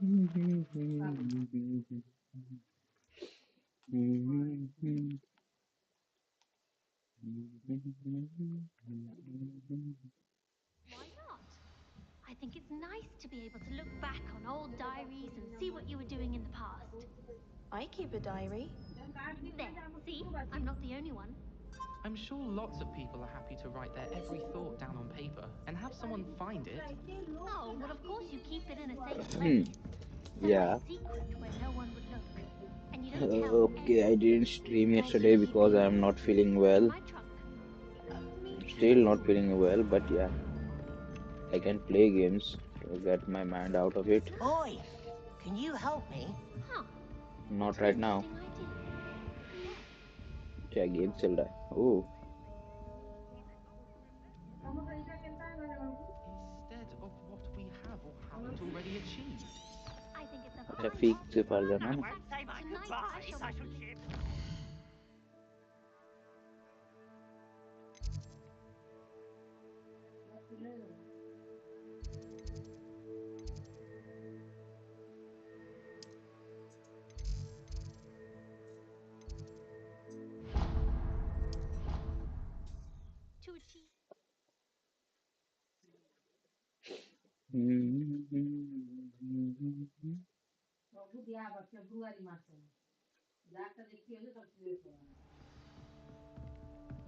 Why not? I think it's nice to be able to look back on old diaries and see what you were doing in the past. I keep a diary. There, see? I'm not the only one. I'm sure lots of people are happy to write their every thought down on paper and have someone find it. Oh, well, of course you keep it in a safe Hmm. place. Somewhere Yeah. secret where no one would look. And you don't tell Okay, I didn't anyone. stream Also, yesterday you keep because it I'm not feeling in well. my trunk. Me I'm still too. not feeling well, but yeah, I can play games to get my mind out of it. Oi, can you help me? Huh, Not that's an right now. interesting idea. Yes. क्या game चल रहा है? Oh, Instead of what we have or haven't already achieved. I think it's a अच्छा fine Feke से idea. फार जाना I है ना? won't say my Tonight I goodbyes, shall I shall be. ship. To achieve.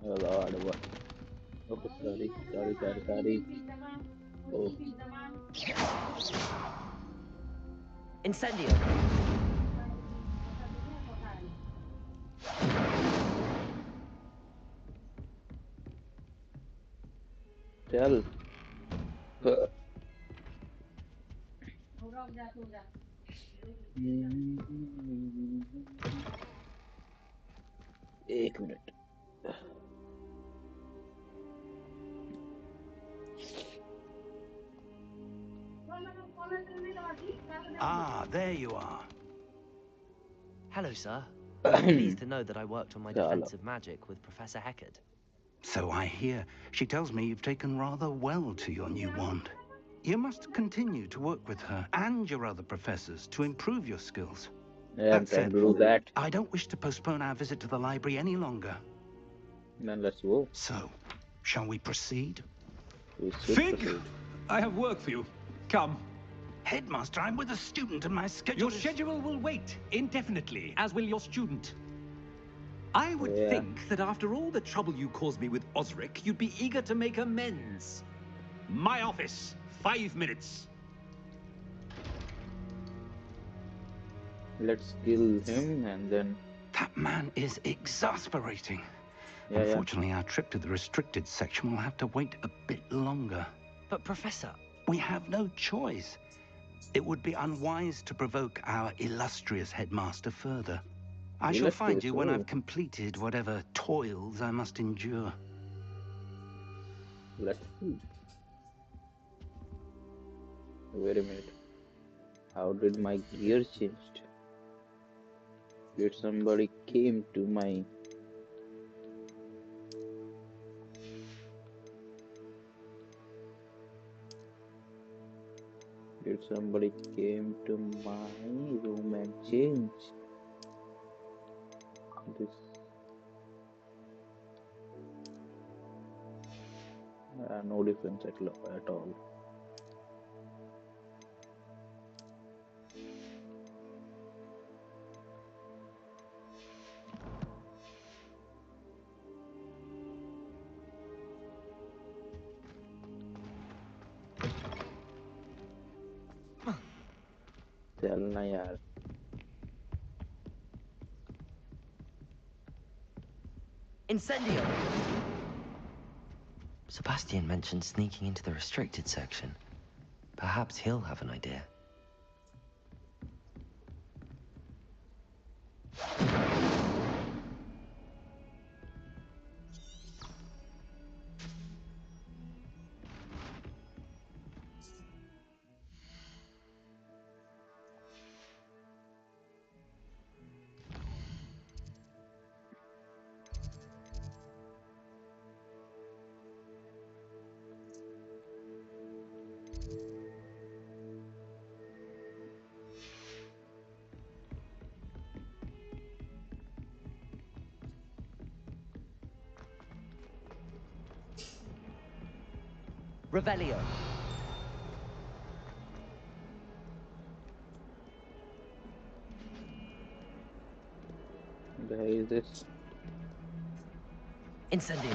Oh Lord, what? Oh, sorry, sorry, sorry, sorry. Oh, Incendio. चल. एक minute. Ah, there you are. Hello, sir. I'm pleased to know that I worked on my चलो. defensive magic with Professor Heckard. So I hear. She tells me you've taken rather well to your new wand. You must continue to work with her and your other professors to improve your skills. Yeah, I'm That trying said, to do that. I don't wish to postpone our visit to the library any longer. Then let's go. So, shall we proceed? We should Fig, proceed. I have work for you. Come. Headmaster, I'm with a student and my schedule Your is... schedule will wait indefinitely, as will your student. I would Yeah. think that after all the trouble you caused me with Osric, you'd be eager to make amends. My office, 5 minutes. Let's kill him and then. That man is exasperating. Yeah, yeah. Unfortunately, our trip to the restricted section will have to wait a bit longer. But, Professor, We have no choice. It would be unwise to provoke our illustrious headmaster further. I shall find you when I've completed whatever toils I must endure. Let's see. Wait a minute. How did my gear changed? Did somebody came to my? Did somebody came to my room and change this? No difference at all. चलना यार. Incendio! Sebastian mentioned sneaking into the restricted section. Perhaps he'll have an idea. Revelio. The hell is this? Incendio.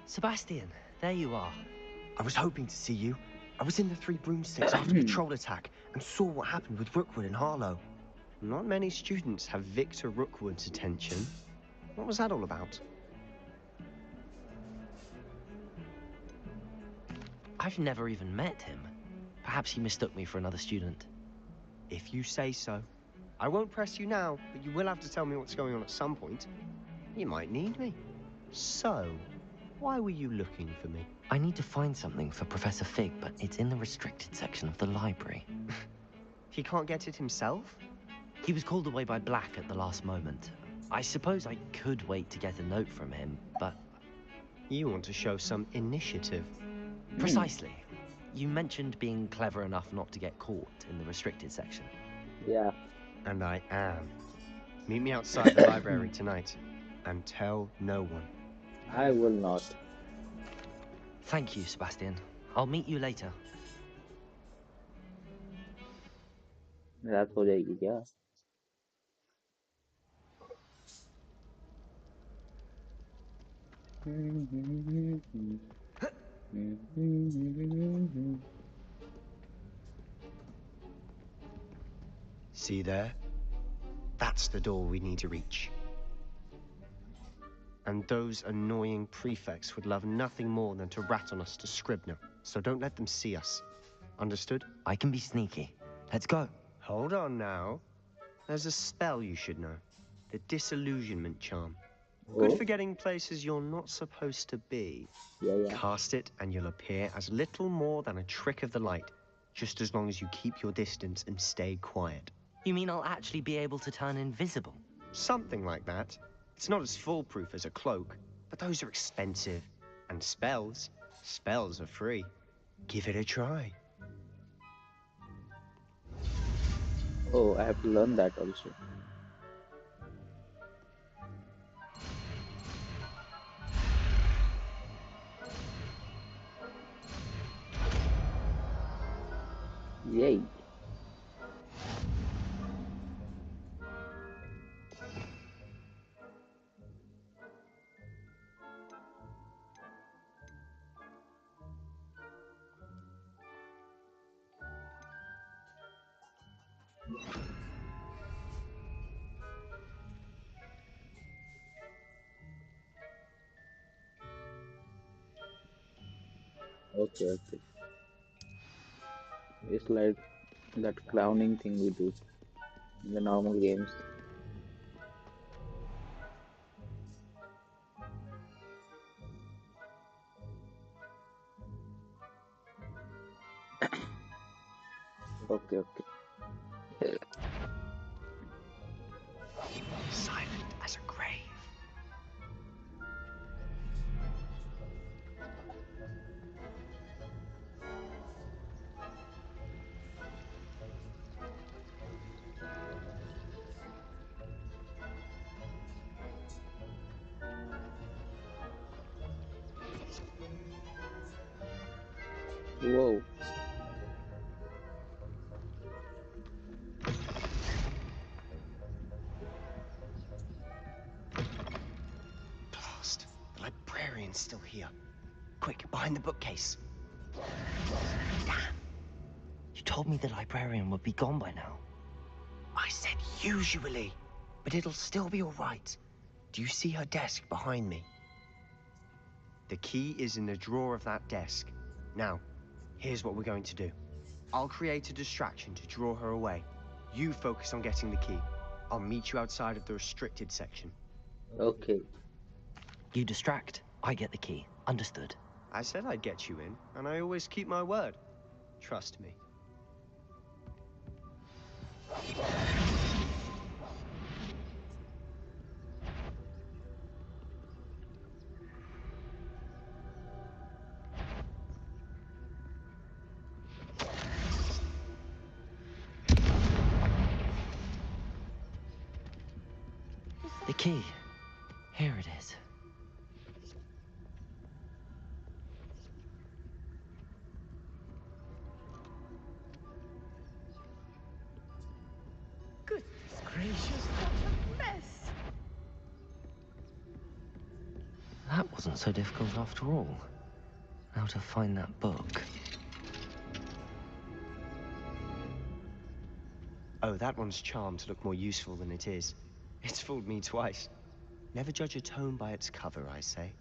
Sebastian, there you are. I was hoping to see you. I was in the Three Broomsticks after the troll attack and saw what happened with Rookwood and Harlow. Not many students have Victor Rookwood's attention. What was that all about? I've never even met him. Perhaps he mistook me for another student. If you say so. I won't press you now, but you will have to tell me what's going on at some point. You might need me. So, why were you looking for me? I need to find something for Professor Fig, but it's in the restricted section of the library. He can't get it himself? He was called away by Black at the last moment. I suppose I could wait to get a note from him, but... You want to show some initiative. Precisely. You mentioned being clever enough not to get caught in the restricted section. Yeah. And I am. Meet me outside the library tonight, and tell no one. I will not. Thank you, Sebastian. I'll meet you later. रात हो जाएगी क्या? See there? That's the door we need to reach. And those annoying prefects would love nothing more than to rat on us to Scribner, so don't let them see us. Understood? I can be sneaky. Let's go. Hold on now. There's a spell you should know. The Disillusionment Charm. Good for getting places you're not supposed to be. Yeah. Cast it and you'll appear as little more than a trick of the light, just as long as you keep your distance and stay quiet. You mean I'll actually be able to turn invisible? Something like that. It's not as foolproof as a cloak, but those are expensive. And spells are free. Give it a try. Oh, I have to learn that also. Yay. Okay. It's like that clowning thing we do in the normal games. Okay. Silent as a grave. Whoa. Blast. The librarian's still here. Quick, behind the bookcase. Damn. You told me the librarian would be gone by now. I said usually, but it'll still be all right. Do you see her desk behind me? The key is in the drawer of that desk. Now, here's what we're going to do. I'll create a distraction to draw her away. You focus on getting the key. I'll meet you outside of the restricted section. Okay. You distract, I get the key. Understood. I said I'd get you in, and I always keep my word. Trust me. The key. Here it is. Goodness gracious, what a mess! That wasn't so difficult after all. How to find that book. Oh, that one's charmed to look more useful than it is. It's fooled me twice. Never judge a tome by its cover, I say.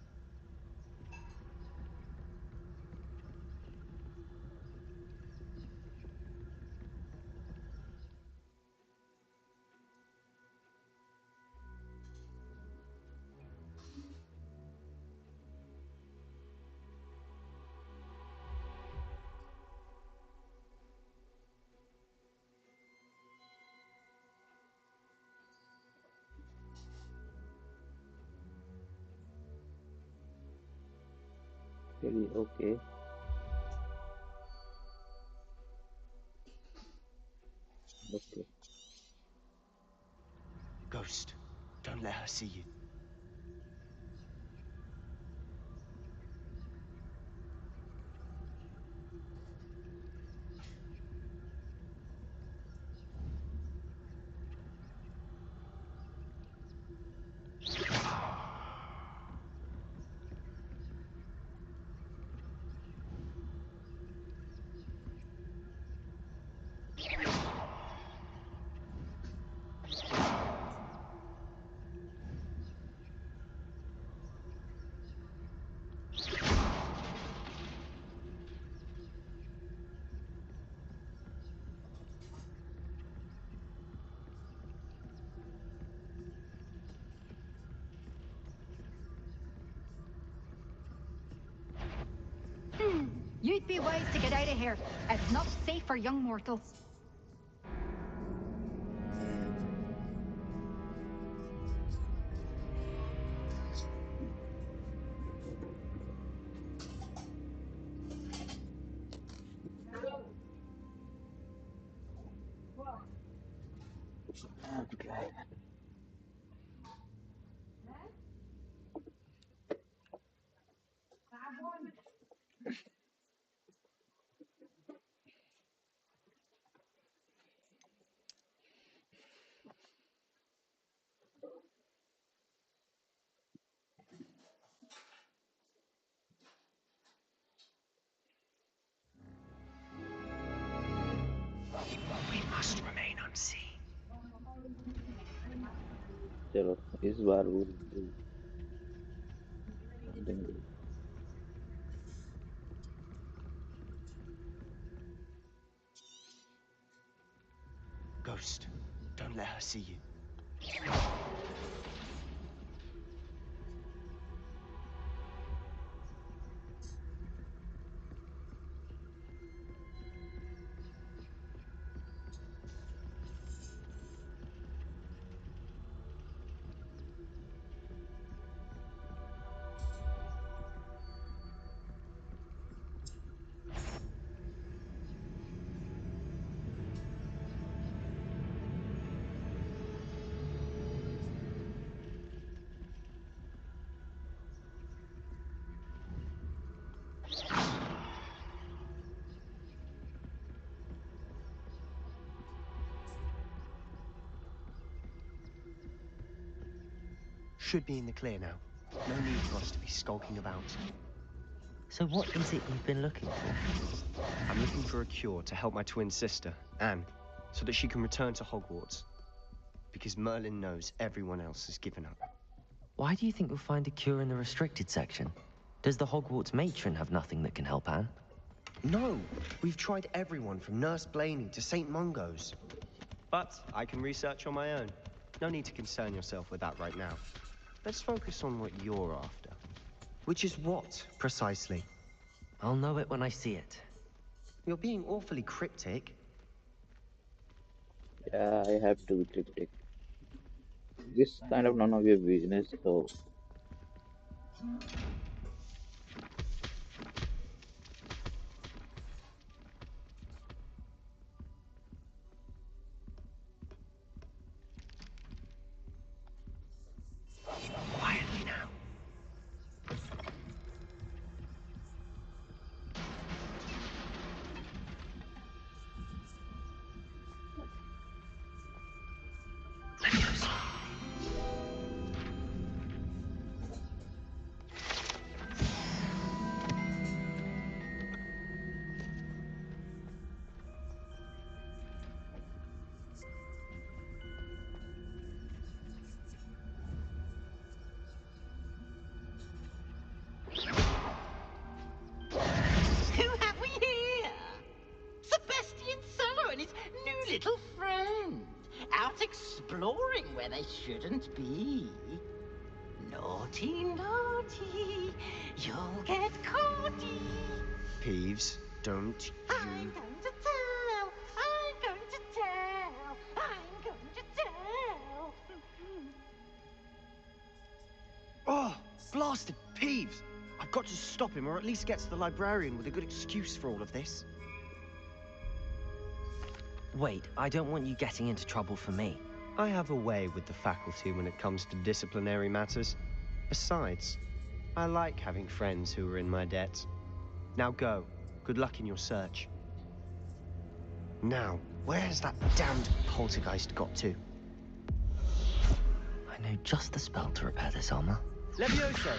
Really, okay. Okay. Ghost, don't let her see you. You'd be wise to get out of here. It's not safe for young mortals. Okay. We must remain unseen. चलो इस बार we'll do something good. Ghost, don't let her see you. Should be in the clear now. No need for us to be skulking about. So what is it you've been looking for? I'm looking for a cure to help my twin sister, Anne, so that she can return to Hogwarts. Because Merlin knows everyone else has given up. Why do you think you'll find a cure in the restricted section? Does the Hogwarts matron have nothing that can help Anne? No! We've tried everyone from Nurse Blaney to St. Mungo's. But I can research on my own. No need to concern yourself with that right now. Let's focus on what you're after. Which is what, precisely? I'll know it when I see it. You're being awfully cryptic. Yeah, I have to be cryptic. This kind of none of your business, so Leviosa. Who have we here? Sebastian Solo and his new little friend. Out exploring where they shouldn't be. Naughty, naughty. You'll get caughty. Peeves, don't I'm you... going to tell. I'm going to tell. I'm going to tell. Oh, blasted Peeves! I've got to stop him, or at least get to the librarian with a good excuse for all of this. Wait, I don't want you getting into trouble for me. I have a way with the faculty when it comes to disciplinary matters. Besides, I like having friends who are in my debt. Now go. Good luck in your search. Now, where's that damned poltergeist got to? I know just the spell to repair this armor. Levioso!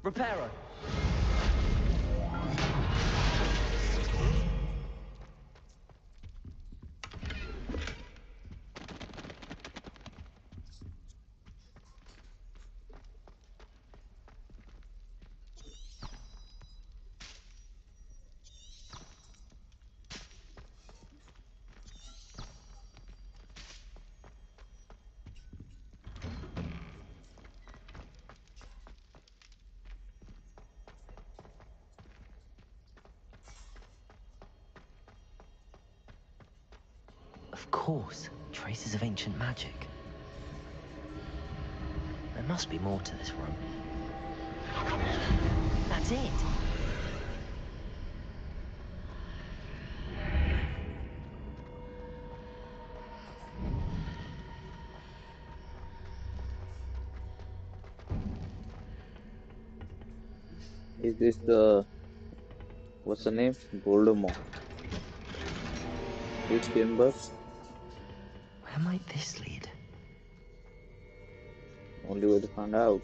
Reparo! Of course, traces of ancient magic. There must be more to this room. That's it! Is this the what's the name? Voldemort. This chamber? Where might this lead? Only way to find out.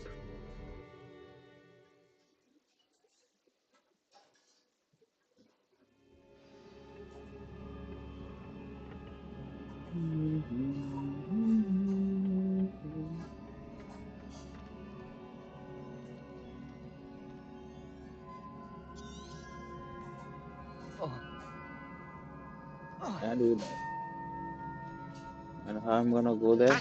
Can't do that. And how I'm gonna go there?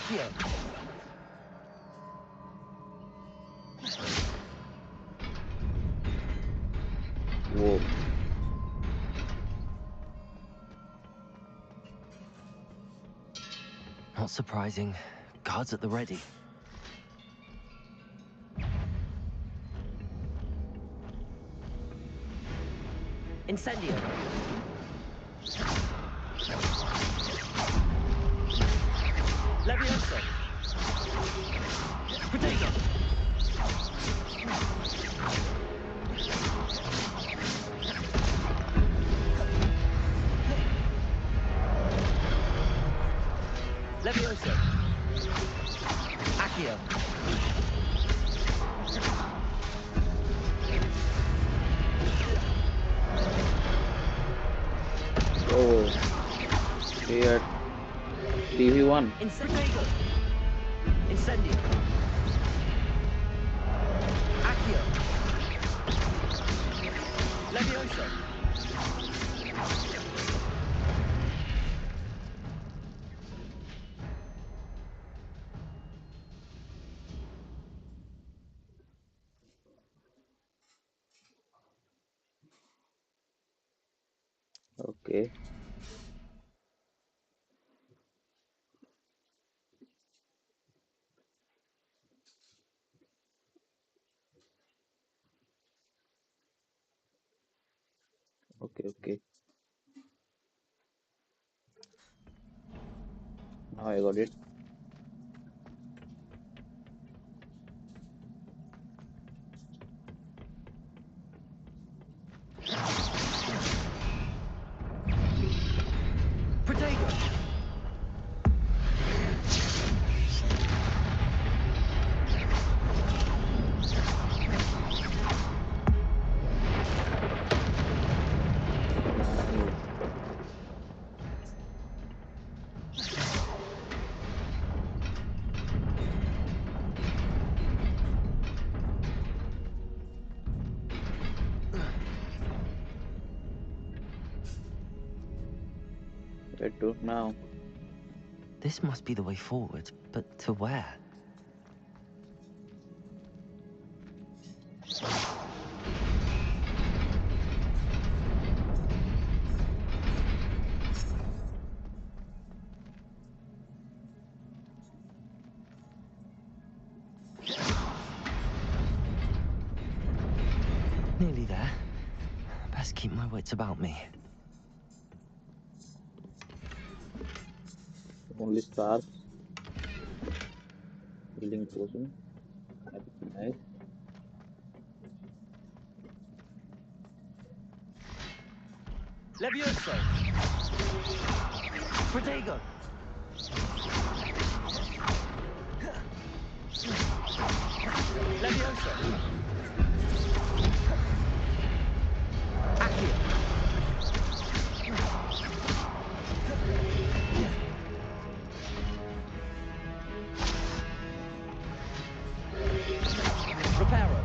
Whoa. Not surprising. Guards at the ready. Incendio! Leviosa! Potato! Leviosa! Accio! Oh, we are 3v1. Potato! Incendio! Accio! Leviosa! Okay. Okay. Now I got it. I don't know. This must be the way forward, but to where? Nearly there. Best keep my wits about me. Only stars. Healing potion. That's nice. Levioso! Protego! Levioso! Accio! Reparo!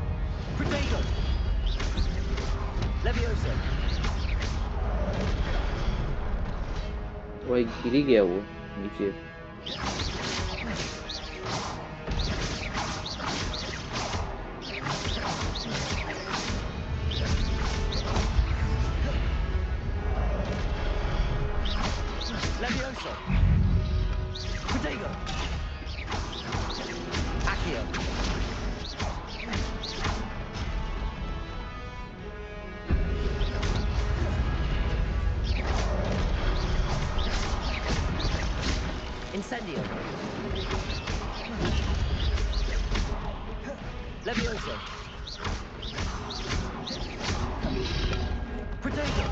Protego! Levioso! वही गिर ही गया वो नीचे. Levioso! Protego! Accio! Incendio! Levioso! Protego!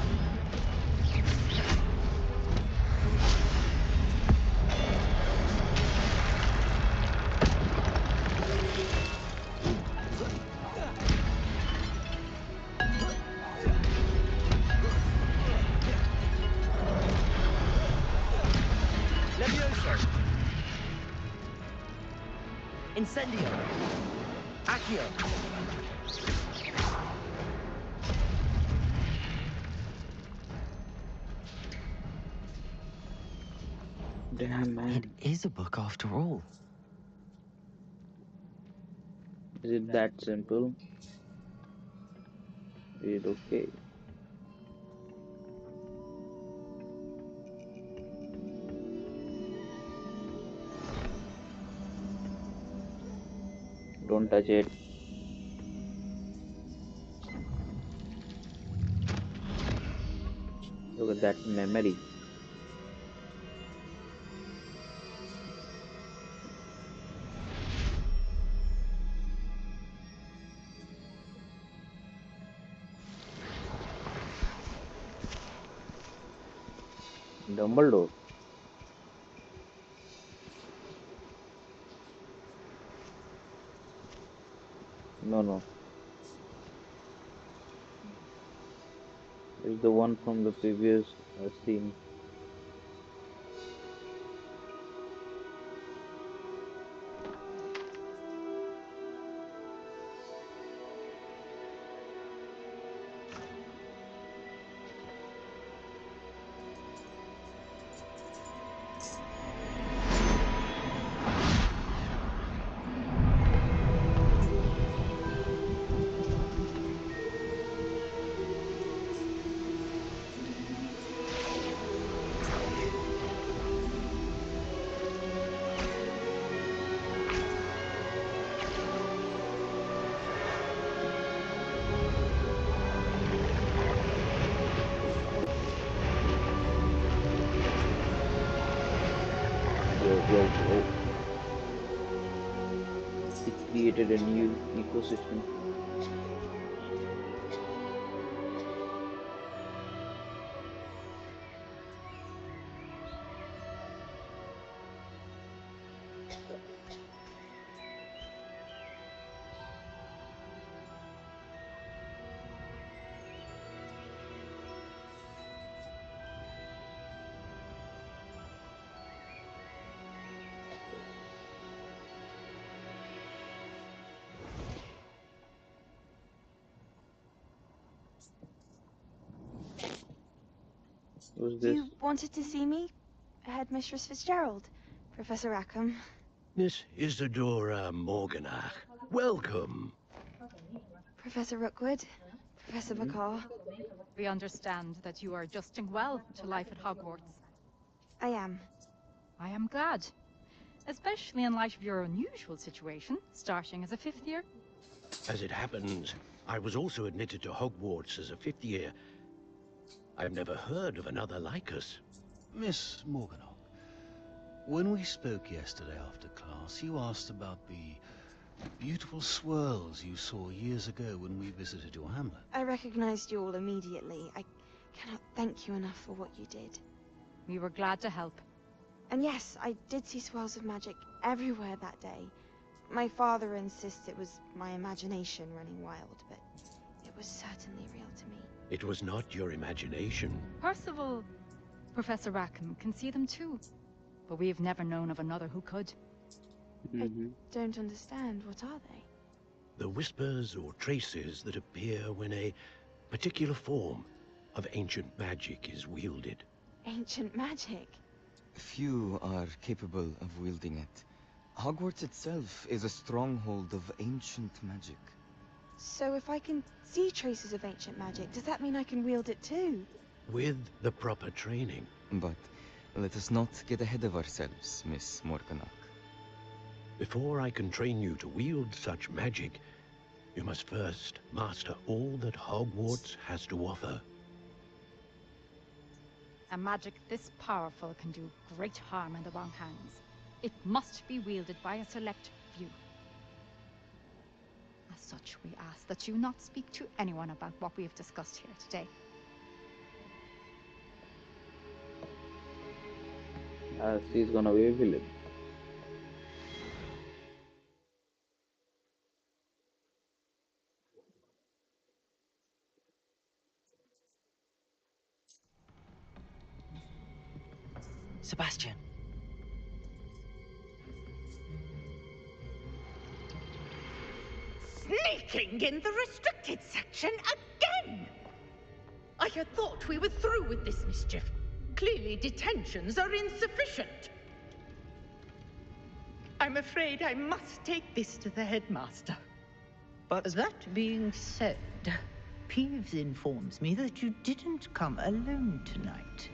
Levioso! Incendio! Accio! Damn man. It is a book after all. Is it that simple? Is it okay? Don't touch it. Look at that memory. Dumbledore. No. It's the one from the previous scene. Whoa. It created a new ecosystem. Who's this? You wanted to see me? Headmistress Fitzgerald. Professor Rackham. Miss Isadora Morganach. Welcome. Professor Rookwood. Professor Bakar. We understand that you are adjusting well to life at Hogwarts. I am. I am glad. Especially in light of your unusual situation, starting as a 5th year. As it happens, I was also admitted to Hogwarts as a 5th year. I've never heard of another like us. Miss Morganach, when we spoke yesterday after class, you asked about the beautiful swirls you saw years ago when we visited your hamlet. I recognized you all immediately. I cannot thank you enough for what you did. We were glad to help. And yes, I did see swirls of magic everywhere that day. My father insists it was my imagination running wild, but it was certainly real to me. It was not your imagination. Percival, Professor Rackham can see them too. But we have never known of another who could. I don't understand. What are they? The whispers or traces that appear when a particular form of ancient magic is wielded. Ancient magic? Few are capable of wielding it. Hogwarts itself is a stronghold of ancient magic. So if I can see traces of ancient magic, does that mean I can wield it too? With the proper training. But let us not get ahead of ourselves, Miss Morganach. Before I can train you to wield such magic, you must first master all that Hogwarts has to offer. A magic this powerful can do great harm in the wrong hands. It must be wielded by a select few. As such, we ask that you not speak to anyone about what we have discussed here today. She's gonna be a villain. Sebastian. Sneaking in the restricted section again! I had thought we were through with this mischief. Clearly detentions are insufficient. I'm afraid I must take this to the headmaster. But that being said, Peeves informs me that you didn't come alone tonight.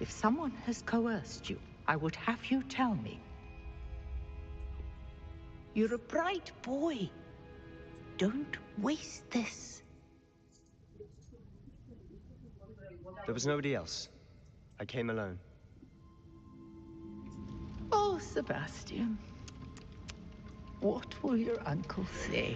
If someone has coerced you, I would have you tell me. You're a bright boy. Don't waste this. There was nobody else. I came alone. Oh, Sebastian. What will your uncle say?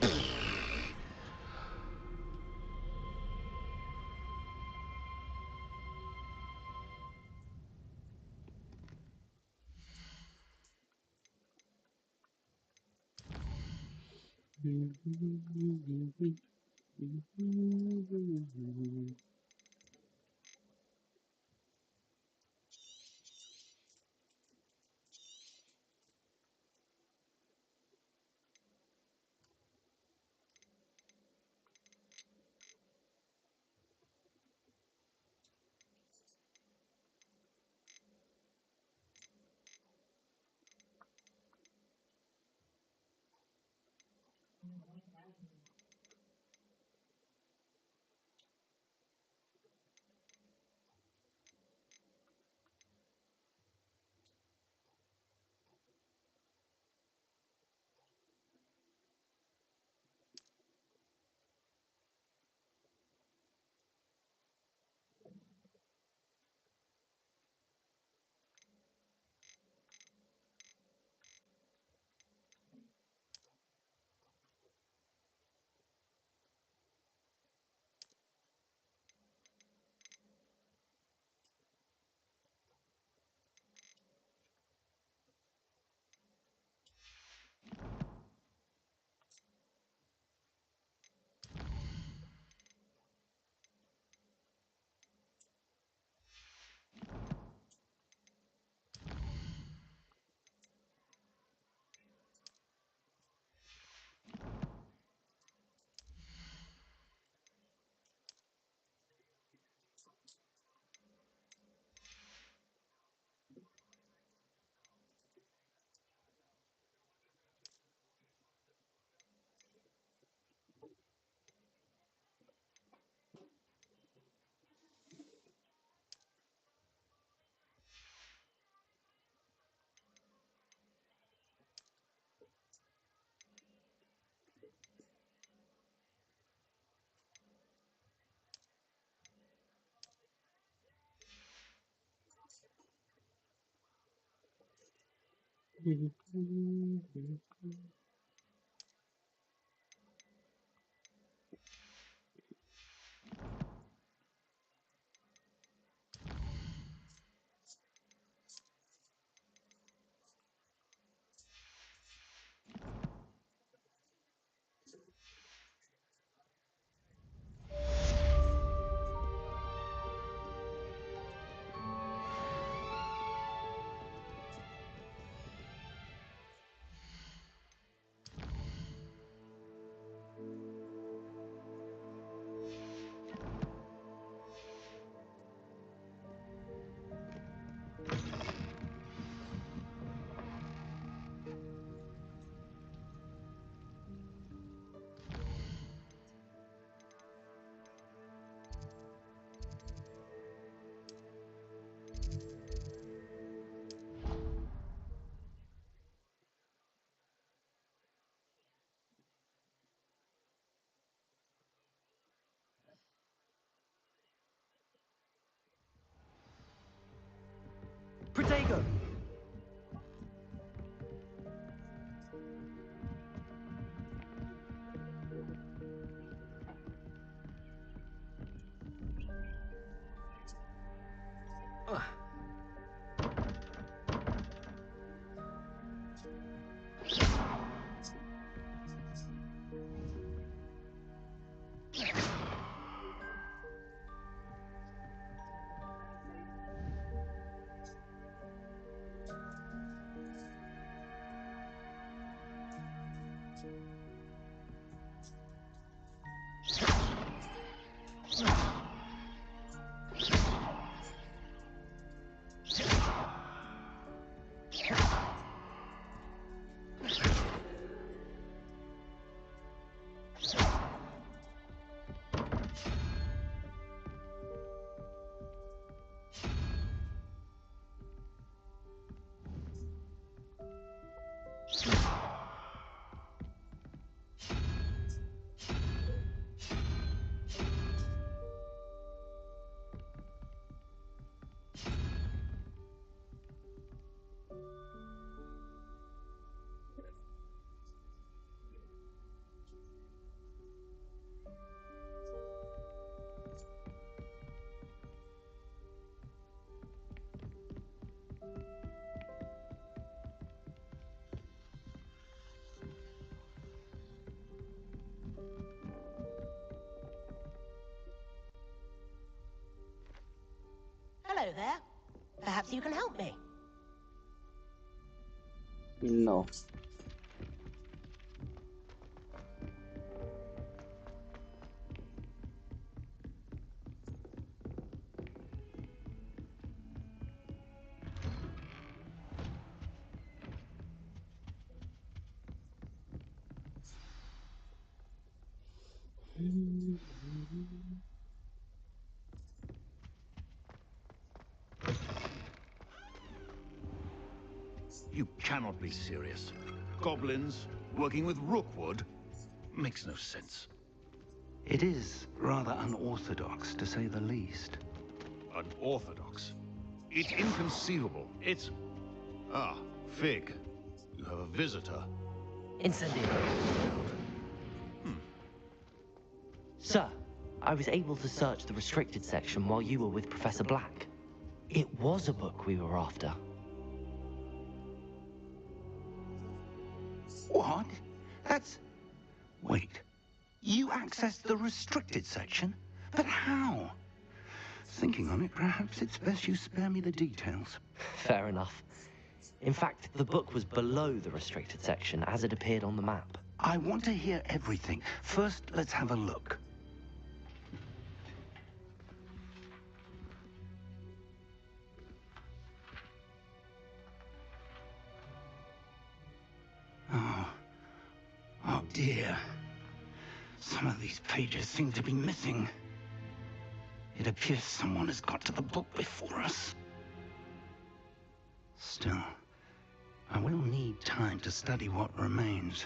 Protego! Hello there. Perhaps you can help me. No. You cannot be serious. Goblins working with Rookwood makes no sense. It is rather unorthodox, to say the least. Unorthodox? It's inconceivable. It's... Ah, Fig. You have a visitor. Incendiary. Sir, I was able to search the restricted section while you were with Professor Black. It was a book we were after. What? That's... Wait. You accessed the restricted section? But how? Thinking on it, perhaps it's best you spare me the details. Fair enough. In fact, the book was below the restricted section as it appeared on the map. I want to hear everything. First, let's have a look. Oh dear. Some of these pages seem to be missing. It appears someone has got to the book before us. Still, I will need time to study what remains.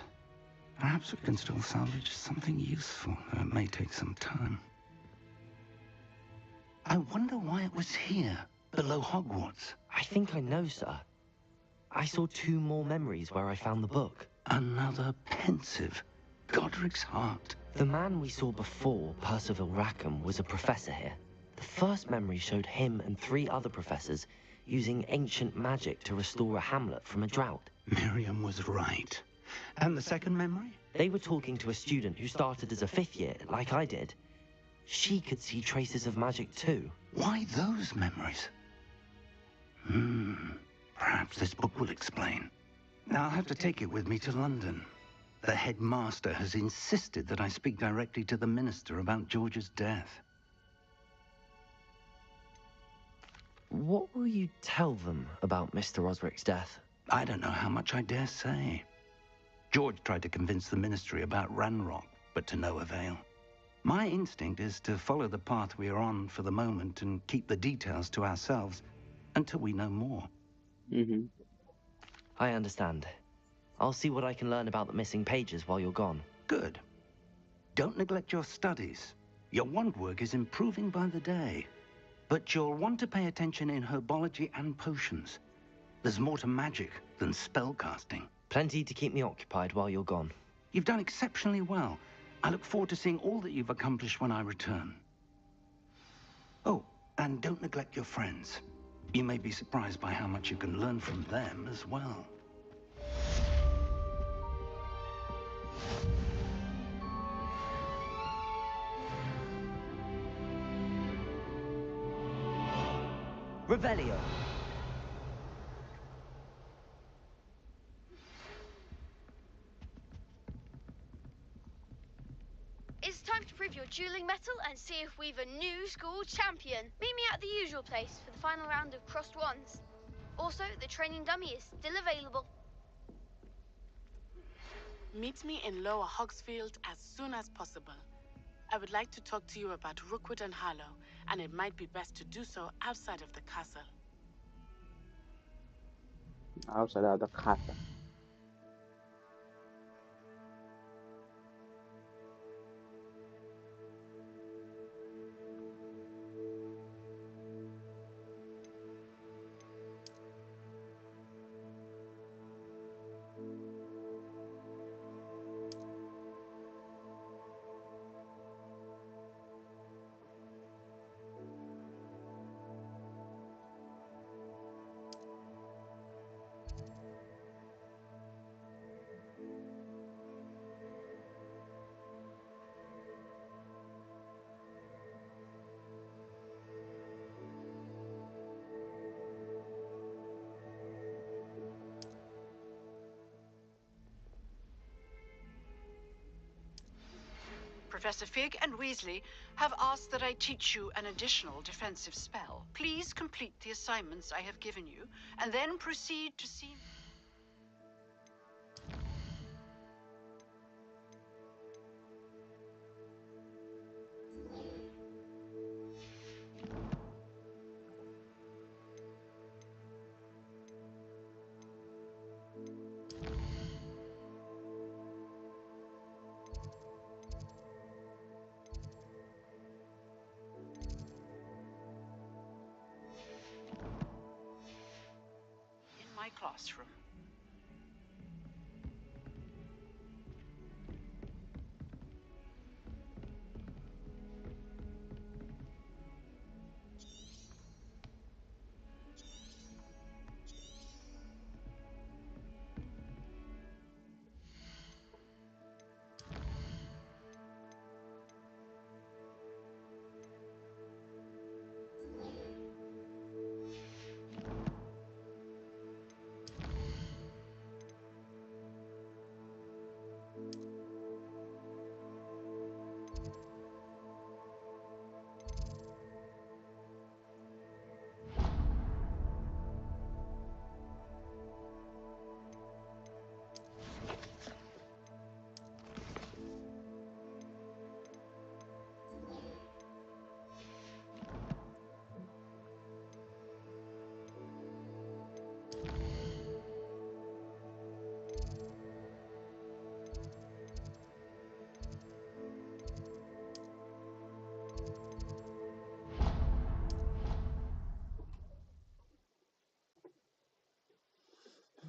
Perhaps we can still salvage something useful, though it may take some time. I wonder why it was here, below Hogwarts. I think I know, sir. I saw 2 more memories where I found the book. Another pensive. Godric's heart. The man we saw before, Percival Rackham, was a professor here. The first memory showed him and 3 other professors using ancient magic to restore a hamlet from a drought. Miriam was right. And the second memory? They were talking to a student who started as a 5th year, like I did. She could see traces of magic too. Why those memories? Perhaps this book will explain. Now I'll have to take it with me to London. The headmaster has insisted that I speak directly to the minister about George's death. What will you tell them about Mr. Osric's death? I don't know how much I dare say. George tried to convince the ministry about Ranrock, but to no avail. My instinct is to follow the path we are on for the moment and keep the details to ourselves until we know more. I understand. I'll see what I can learn about the missing pages while you're gone. Good. Don't neglect your studies. Your wand work is improving by the day. But you'll want to pay attention in herbology and potions. There's more to magic than spellcasting. Plenty to keep me occupied while you're gone. You've done exceptionally well. I look forward to seeing all that you've accomplished when I return. Oh, and don't neglect your friends. You may be surprised by how much you can learn from them as well. Revelio. It's time to prove your dueling mettle and see if we've a new school champion. Meet me at the usual place for the final round of crossed wands. Also, the training dummy is still available. Meet me in Lower Hogsfield as soon as possible. I would like to talk to you about Rookwood and Harlow, and it might be best to do so outside of the castle. Outside of the castle. Professor Fig and Weasley have asked that I teach you an additional defensive spell. Please complete the assignments I have given you, and then proceed to see... my classroom.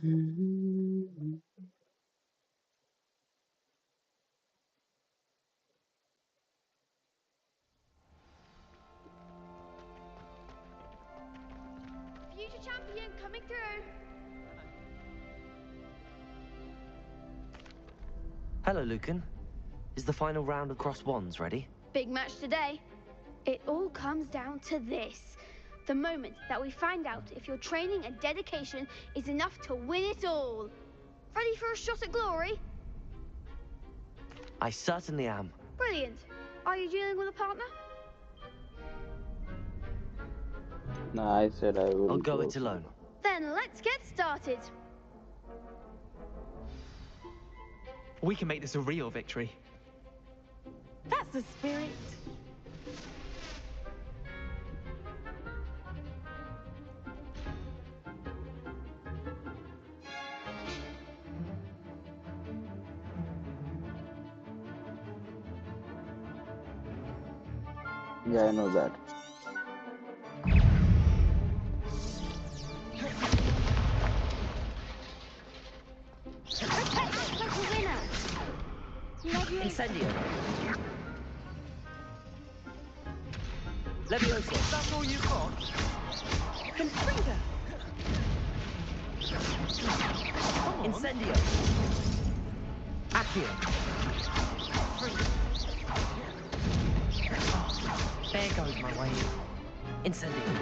Future champion coming through. Hello, Lucan. Is the final round of Cross Wands ready? Big match today. It all comes down to this. The moment that we find out if your training and dedication is enough to win it all. Ready for a shot at glory? I certainly am. Brilliant. Are you dealing with a partner? No, I said I will. I'll go it alone. Then let's get started. We can make this a real victory. That's the spirit. Yeah, I know that. Incendio. Levioso. That's all you got? Confringo. Incendio. Accio. There goes my wave. Incendio.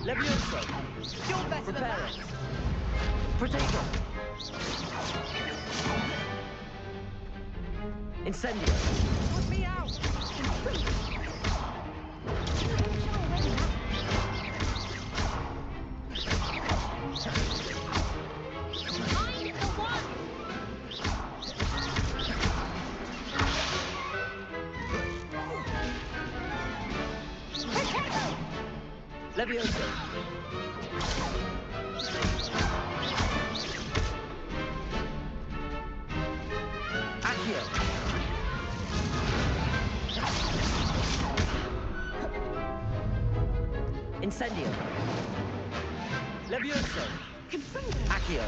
Levioso. You're better than Prepare that. it. Protego. Incendio. Put me out. I'm the one. Levioso. Accio. Incendio. Levioso. Accio.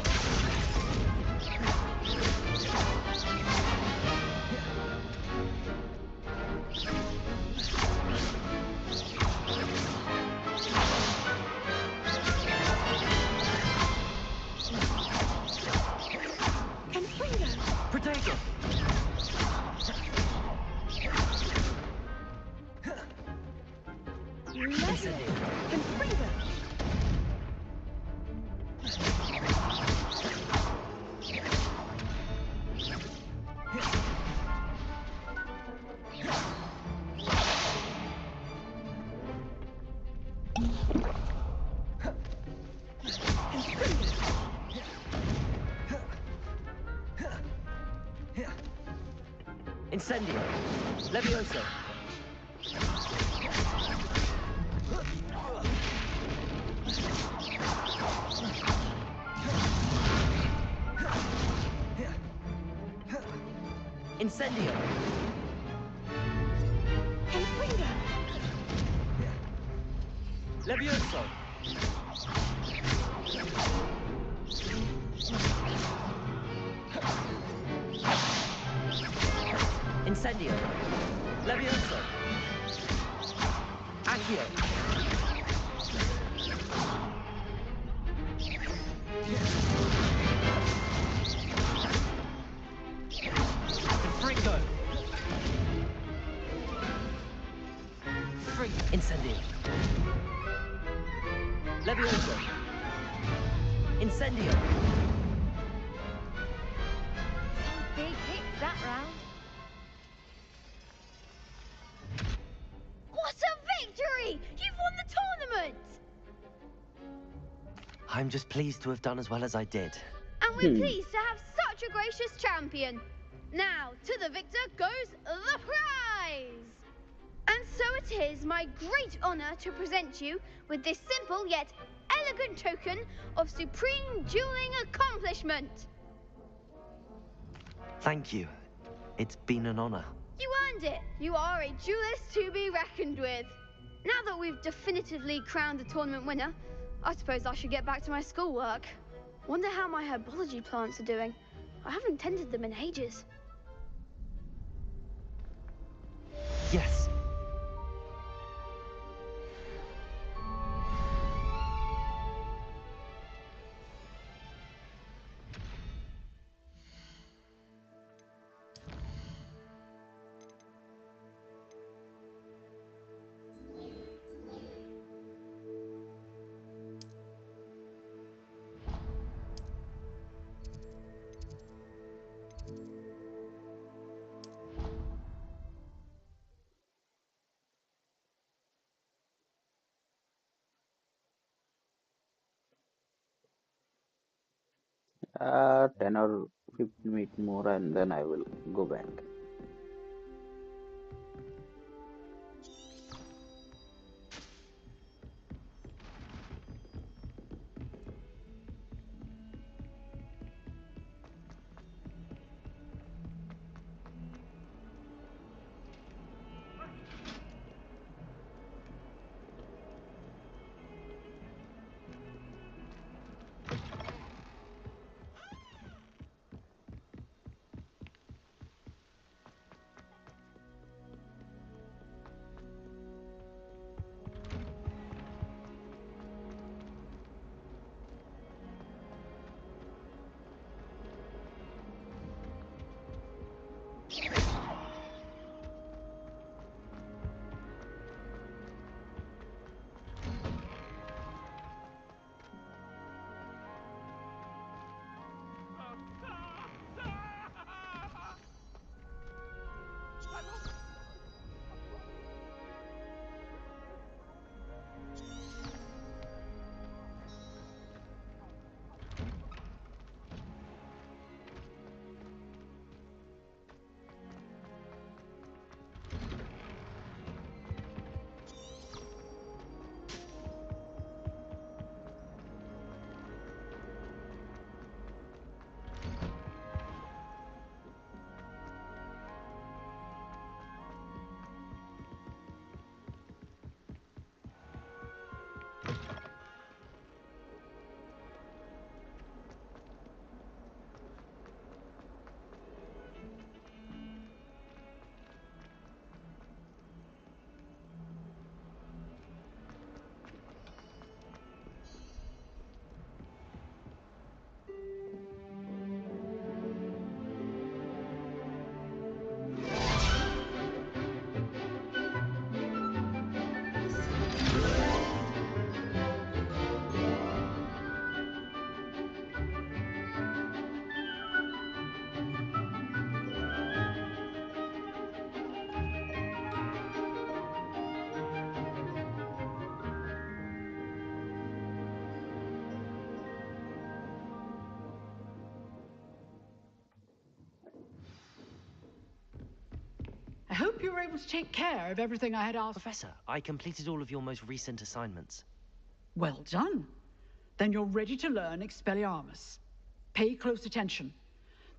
Protego. Incendio. Incendio. Levioso. Incendio. Levioso. Incendio. Levioso. Accio. Confringo. Incendio. Levioso. Incendio. Big hit that round. What a victory! You've won the tournament! I'm just pleased to have done as well as I did. And we're pleased to have such a gracious champion. Now, to the victor goes the prize! And so it is my great honor to present you with this simple yet elegant token of supreme dueling accomplishment. Thank you. It's been an honor. You earned it. You are a duelist to be reckoned with. Now that we've definitively crowned the tournament winner, I suppose I should get back to my schoolwork. Wonder how my herbology plants are doing. I haven't tended them in ages. Yes. Uh, 10 or 15 minutes more and then I will go back. I hope you were able to take care of everything I had asked. Professor, I completed all of your most recent assignments. Well done. Then you're ready to learn Expelliarmus. Pay close attention.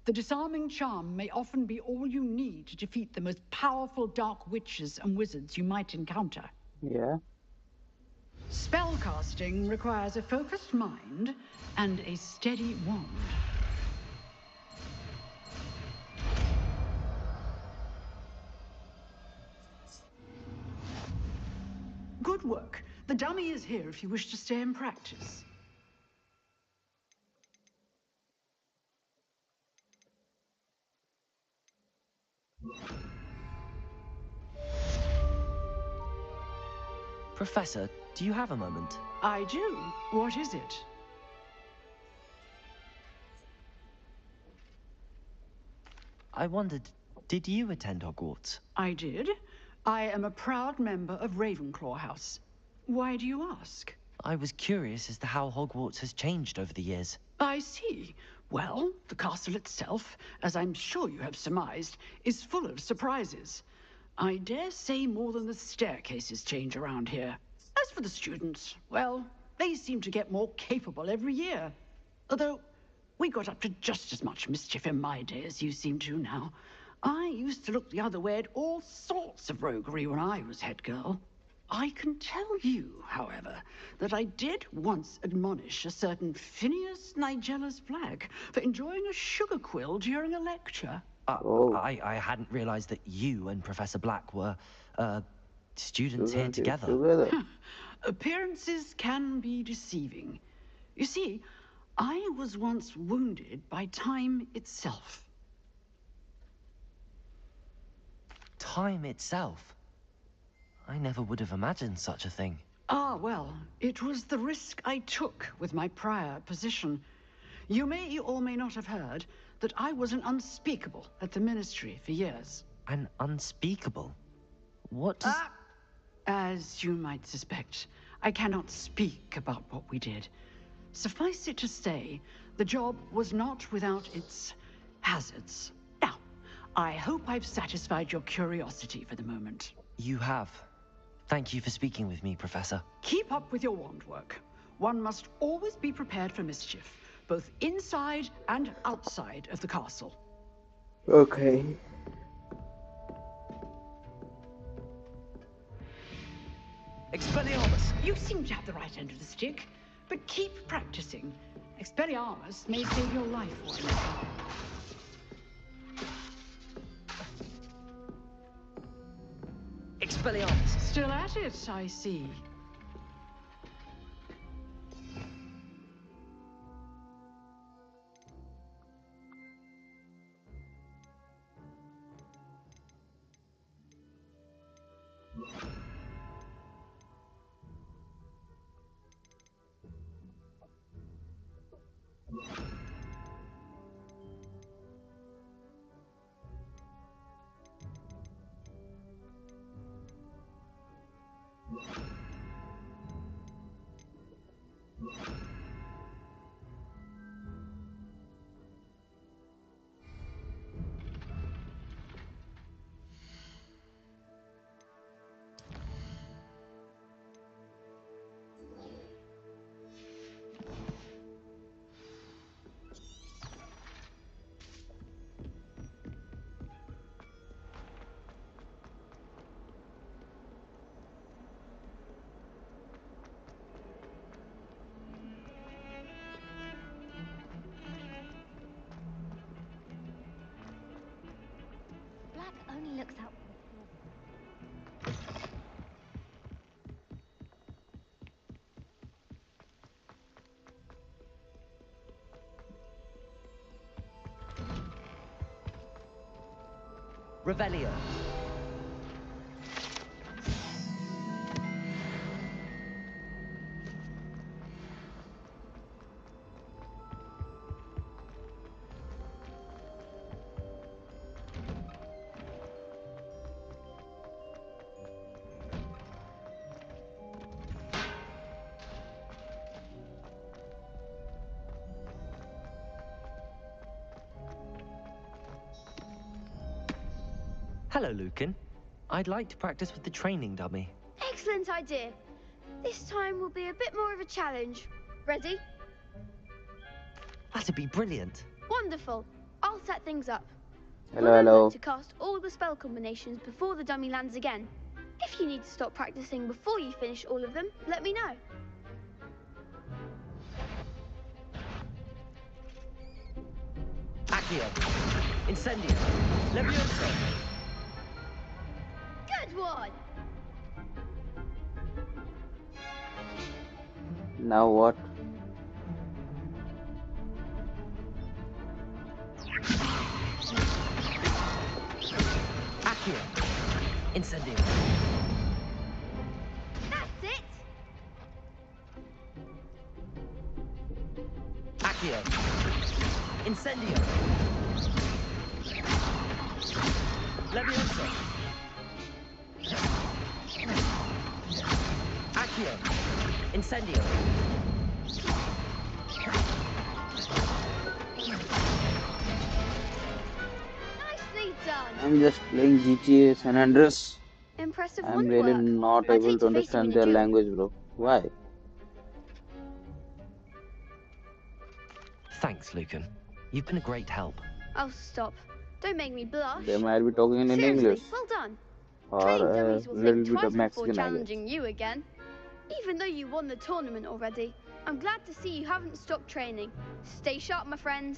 The disarming charm may often be all you need to defeat the most powerful dark witches and wizards you might encounter. Yeah. Spellcasting requires a focused mind and a steady wand. Good work. The dummy is here if you wish to stay and practice. Professor, do you have a moment? I do. What is it? I wondered, did you attend Hogwarts? I did. I am a proud member of Ravenclaw House. Why do you ask? I was curious as to how Hogwarts has changed over the years. I see. Well, the castle itself, as I'm sure you have surmised, is full of surprises. I dare say more than the staircases change around here. As for the students, well, they seem to get more capable every year. Although, we got up to just as much mischief in my day as you seem to now. I used to look the other way at all sorts of roguery when I was head girl. I can tell you, however, that I did once admonish a certain Phineas Nigella's Flag for enjoying a sugar quill during a lecture. I hadn't realized that you and Professor Black were, students here together. Appearances can be deceiving. You see, I was once wounded by time itself. Time itself? I never would have imagined such a thing. Ah, well, it was the risk I took with my prior position. You may or may not have heard that I was an unspeakable at the Ministry for years. An unspeakable? What does... As you might suspect, I cannot speak about what we did. Suffice it to say, the job was not without its hazards. Now, I hope I've satisfied your curiosity for the moment. You have. Thank you for speaking with me, Professor. Keep up with your wand work. One must always be prepared for mischief, both inside and outside of the castle. Okay. Expelliarmus! You seem to have the right end of the stick, but keep practicing. Expelliarmus may save your life one day. Expelliarmus! Still at it, I see. Black only looks out for the poor. Revelio. Hello, Lucan. I'd like to practice with the training dummy. Excellent idea. This time will be a bit more of a challenge. Ready? That'd be brilliant. Wonderful. I'll set things up. Hello, Remember hello. to cast all the spell combinations before the dummy lands again. If you need to stop practicing before you finish all of them, let me know. Accio. Incendio. Levioso. Good one! Now what? Accio. Incendio. That's it! Accio. Incendio. Levioso. Accio. Incendio. Nicely done! I'm just playing GTA San Andreas. Impressive I'm wand really work. not I'd able hate to to face you in understand a their duel. language, bro. Why? Thanks, Lucan. You've been a great help. Oh, stop. Don't make me blush. They might be talking in Seriously, English well done. or Trained a dummies will little think bit of twice before Mexican, I guess. challenging you again. Even though you won the tournament already, I'm glad to see you haven't stopped training. Stay sharp, my friend.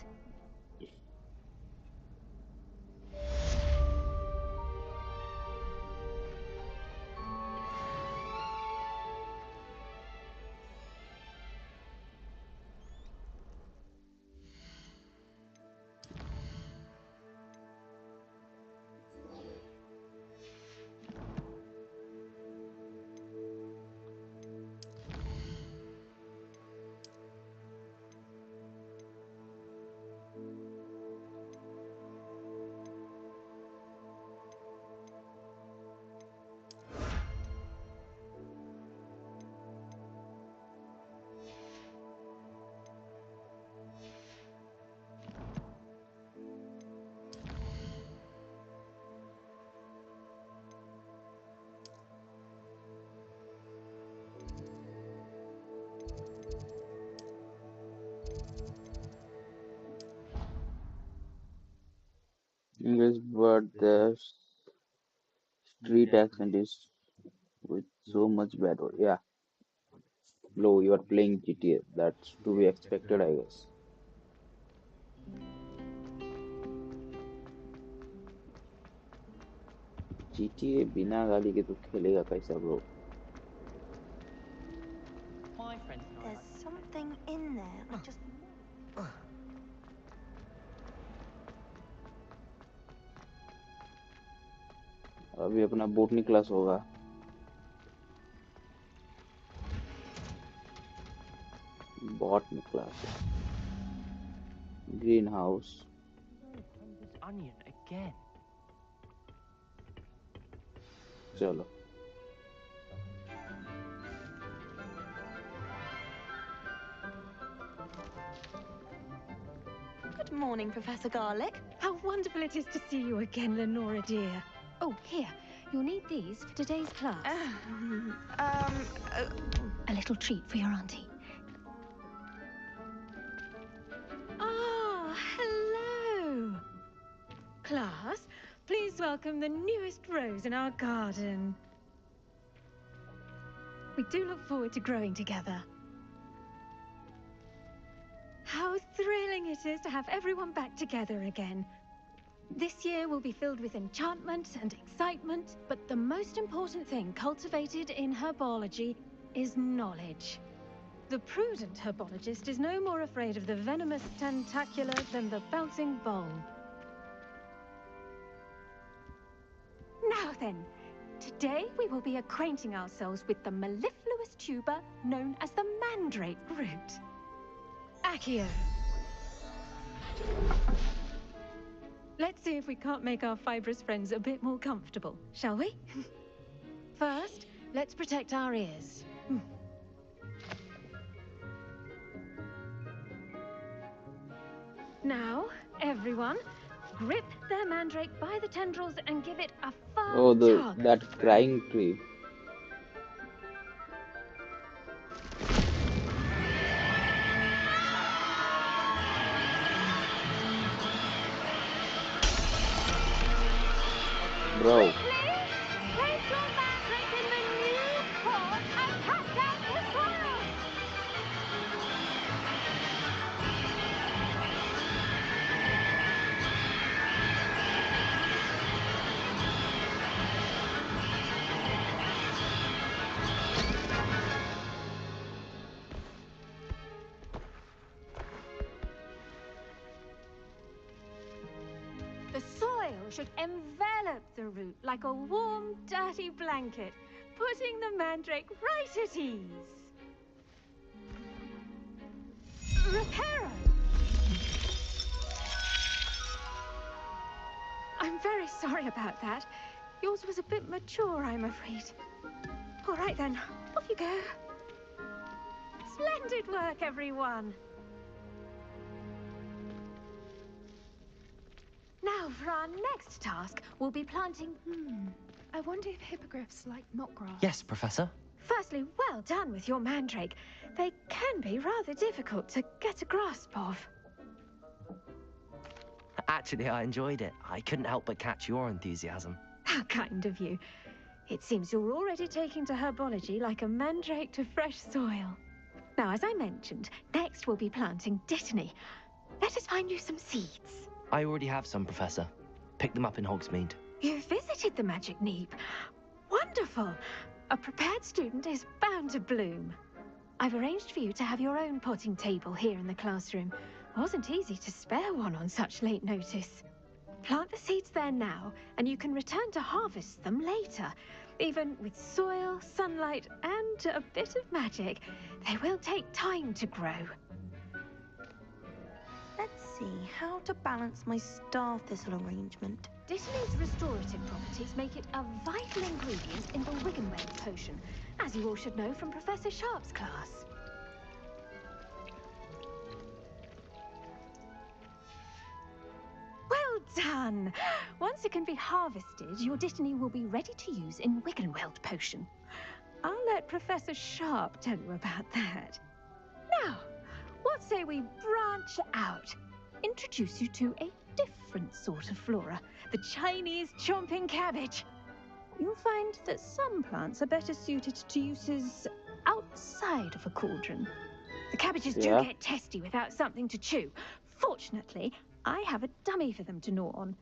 English, but the street accent is with so much better. Yeah, Lo, you are playing GTA. That's to be expected, I guess. GTA बिना गाली के तो खेलेगा कैसा bro? My friends and I There's something in there. I just. अभी अपना botany class होगा. Botany class. Greenhouse. This onion again. चलो. Good morning, Professor Garlic. How wonderful it is to see you again, Lenora dear. Oh, here. You'll need these for today's class. A little treat for your auntie. Ah, hello. Class, please welcome the newest rose in our garden. We do look forward to growing together. How thrilling it is to have everyone back together again. This year will be filled with enchantment and excitement, but the most important thing cultivated in herbology is knowledge. The prudent herbologist is no more afraid of the venomous tentacular than the bouncing bowl. Now then, today we will be acquainting ourselves with the mellifluous tuber known as the mandrake root. Accio. Let's see if we can't make our fibrous friends a bit more comfortable, shall we? First, let's protect our ears. Now, everyone, grip their mandrake by the tendrils and give it a firm tug. That crying tree. Bro. Place your mandrake in the new pot and cast out the swirl! The soil should envelop the root like a warm, dirty blanket, putting the mandrake right at ease. Reparo! I'm very sorry about that. Yours was a bit mature, I'm afraid. All right then, off you go. Splendid work, everyone. Now, for our next task, we'll be planting... I wonder if hippogriffs like knotgrass. Yes, Professor. Firstly, well done with your mandrake. They can be rather difficult to get a grasp of. Actually, I enjoyed it. I couldn't help but catch your enthusiasm. How kind of you. It seems you're already taking to herbology like a mandrake to fresh soil. Now, as I mentioned, next we'll be planting dittany. Let us find you some seeds. I already have some, Professor. Picked them up in Hogsmeade. You visited the Magic Neep. Wonderful. A prepared student is bound to bloom. I've arranged for you to have your own potting table here in the classroom. It wasn't easy to spare one on such late notice. Plant the seeds there now, and you can return to harvest them later. Even with soil, sunlight, and a bit of magic, they will take time to grow. Let's see how to balance my star thistle arrangement. Dittany's restorative properties make it a vital ingredient in the Wiggenweld potion, as you all should know from Professor Sharp's class. Well done! Once it can be harvested, your Dittany will be ready to use in Wiggenweld potion. I'll let Professor Sharp tell you about that. Now, what say we branch out? Introduce you to a different sort of flora, the Chinese chomping cabbage. You'll find that some plants are better suited to uses outside of a cauldron. The cabbages do get testy without something to chew. Fortunately, I have a dummy for them to gnaw on.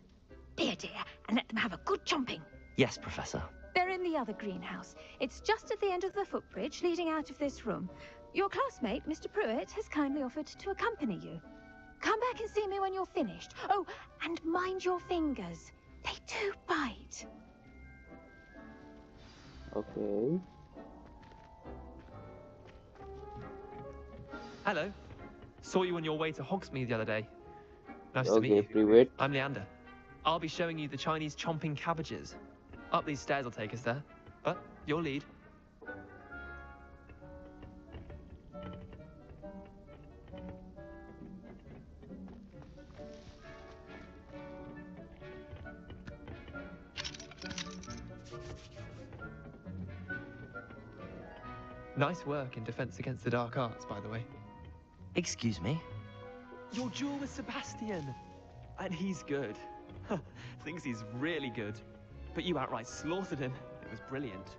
Be a dear and let them have a good chomping. Yes, Professor. They're in the other greenhouse. It's just at the end of the footbridge leading out of this room. Your classmate, Mr. Pruitt, has kindly offered to accompany you. Come back and see me when you're finished. Oh, and mind your fingers. They do bite. Okay. Hello. Saw you on your way to Hogsmeade the other day. Nice to Okay, meet you. Privet. I'm Leander. I'll be showing you the Chinese chomping cabbages. Up these stairs will take us there. But your lead. Nice work in defense against the dark arts, by the way. Excuse me? Your duel with Sebastian! And he's good. Thinks he's really good. But you outright slaughtered him. It was brilliant.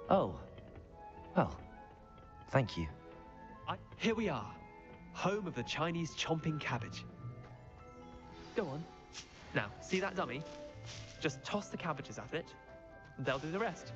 Oh. Well, thank you. Here we are. Home of the Chinese chomping cabbage. Go on. Now, see that dummy? Just toss the cabbages at it. And they'll do the rest.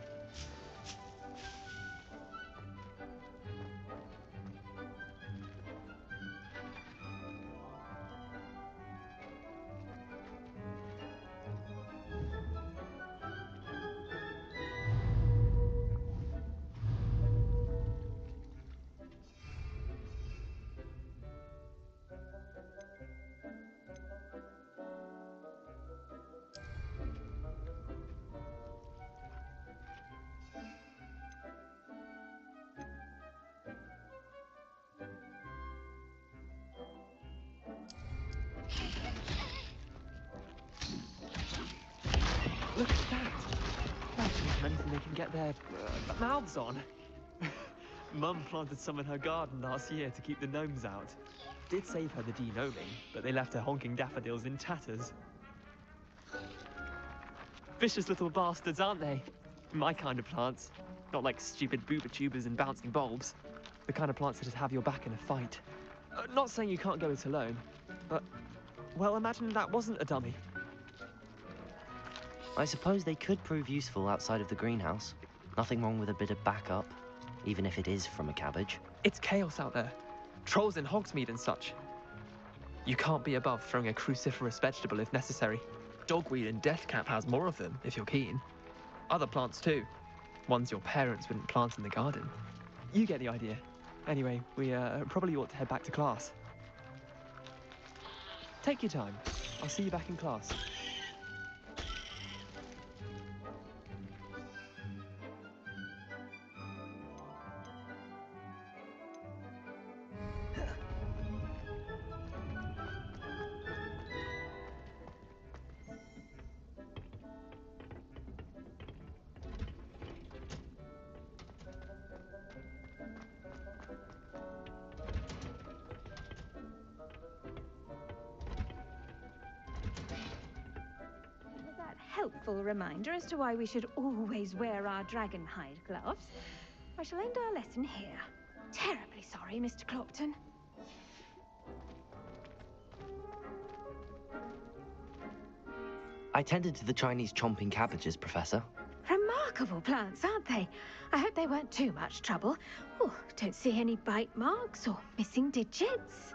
Look at that! That's anything they can get their mouths on. Mum planted some in her garden last year to keep the gnomes out. Did save her the de-gnoming, but they left her honking daffodils in tatters. Vicious little bastards, aren't they? My kind of plants. Not like stupid booba tubers and bouncing bulbs. The kind of plants that'd have your back in a fight. Not saying you can't go it alone, but... well, imagine that wasn't a dummy. I suppose they could prove useful outside of the greenhouse. Nothing wrong with a bit of backup, even if it is from a cabbage. It's chaos out there. Trolls in Hogsmeade and such. You can't be above throwing a cruciferous vegetable if necessary. Dogweed and deathcap has more of them, if you're keen. Other plants too. Ones your parents wouldn't plant in the garden. You get the idea. Anyway, we probably ought to head back to class. Take your time. I'll see you back in class. helpful reminder as to why we should always wear our dragon hide gloves, I shall end our lesson here. Terribly sorry, Mr. Clopton. I tended to the Chinese chomping cabbages, Professor. Remarkable plants, aren't they? I hope they weren't too much trouble. Oh, don't see any bite marks or missing digits.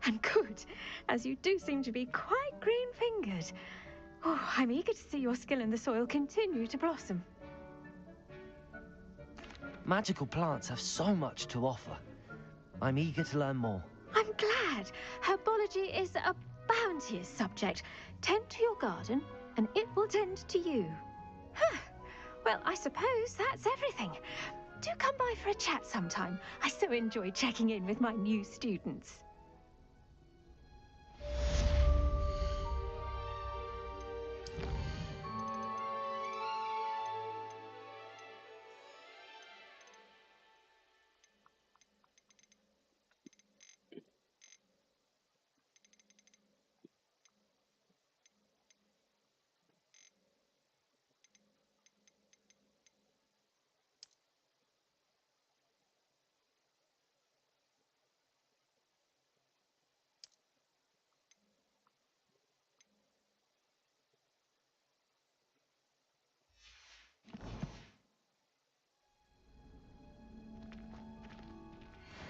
And good, as you do seem to be quite green-fingered. Oh, I'm eager to see your skill in the soil continue to blossom. Magical plants have so much to offer. I'm eager to learn more. I'm glad. Herbology is a bounteous subject. Tend to your garden, and it will tend to you. Huh. Well, I suppose that's everything. Do come by for a chat sometime. I so enjoy checking in with my new students.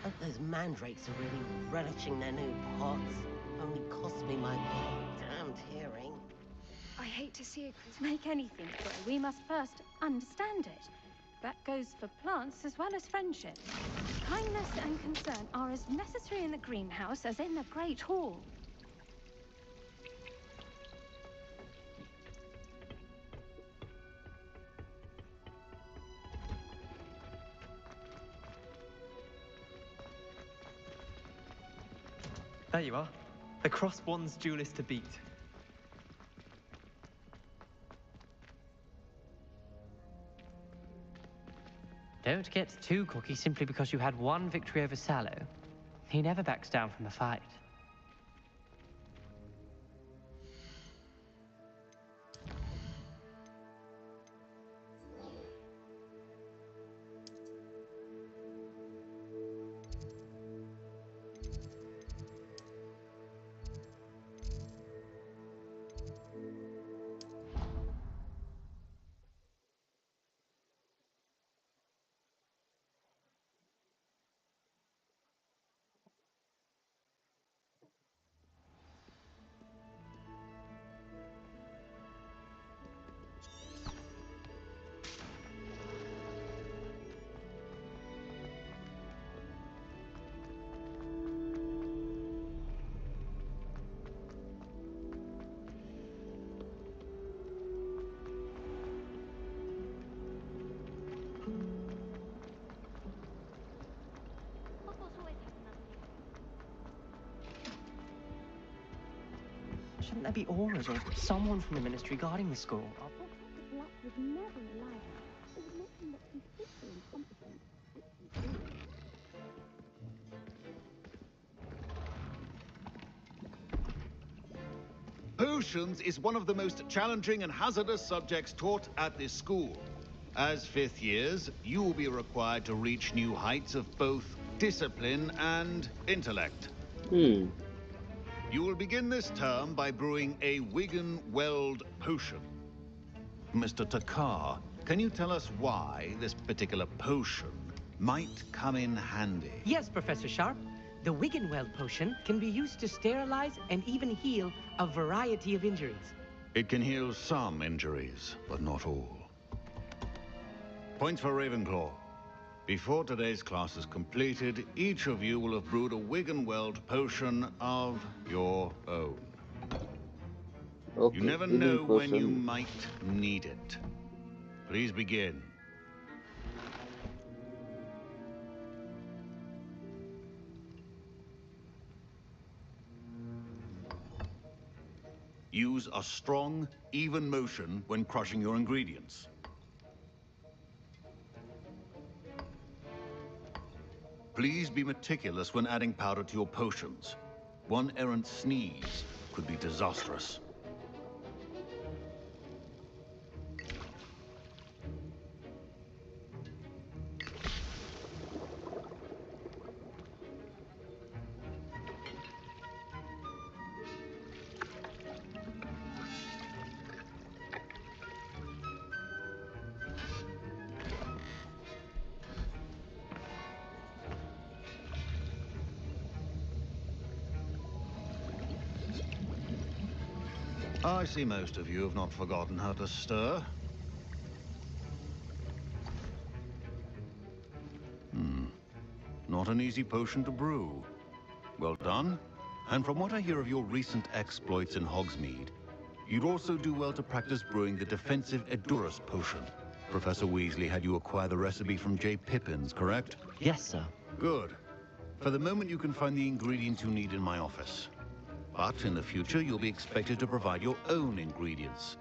Hope those mandrakes are really relishing their new pots. Only cost me my damned hearing. I hate to see a make anything grow. We must first understand it. That goes for plants as well as friendship. Kindness and concern are as necessary in the greenhouse as in the Great Hall. There you are. The cross-wands duelist to beat. Don't get too cocky simply because you had one victory over Sallow. He never backs down from a fight. Shouldn't there be auras or someone from the ministry guarding the school? Potions is one of the most challenging and hazardous subjects taught at this school. As fifth years, you will be required to reach new heights of both discipline and intellect. You will begin this term by brewing a Wigan-Weld potion. Mr. Takar, can you tell us why this particular potion might come in handy? Yes, Professor Sharp. The Wiggenweld potion can be used to sterilize and even heal a variety of injuries. It can heal some injuries, but not all. Points for Ravenclaw. Before today's class is completed, each of you will have brewed a Wiggenweld potion of your own. Okay, You never healing know when you potion. might need it. Please begin. Use a strong, even motion when crushing your ingredients. Please be meticulous when adding powder to your potions. One errant sneeze could be disastrous. I see most of you have not forgotten how to stir. Not an easy potion to brew. Well done. And from what I hear of your recent exploits in Hogsmeade, you'd also do well to practice brewing the defensive Edurus potion. Professor Weasley had you acquire the recipe from J. Pippin's, correct? Yes, sir. Good. For the moment, you can find the ingredients you need in my office. But in the future, you'll be expected to provide your own ingredients.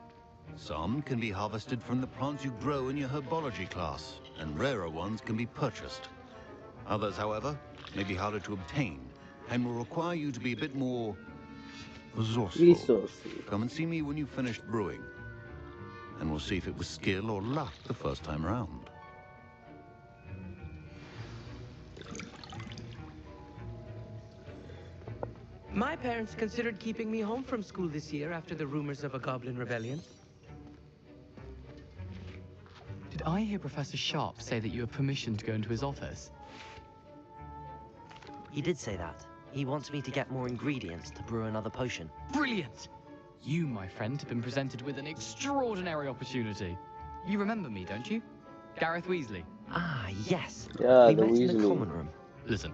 Some can be harvested from the plants you grow in your herbology class, and rarer ones can be purchased. Others, however, may be harder to obtain, and will require you to be a bit more resourceful. Come and see me when you've finished brewing, and we'll see if it was skill or luck the first time round. My parents considered keeping me home from school this year after the rumors of a goblin rebellion. Did I hear Professor Sharp say that you have permission to go into his office? He did say that. He wants me to get more ingredients to brew another potion. Brilliant! You, my friend, have been presented with an extraordinary opportunity. You remember me, don't you? Gareth Weasley. Ah, yes. Yeah, We the met in the Weasley. common room. Listen,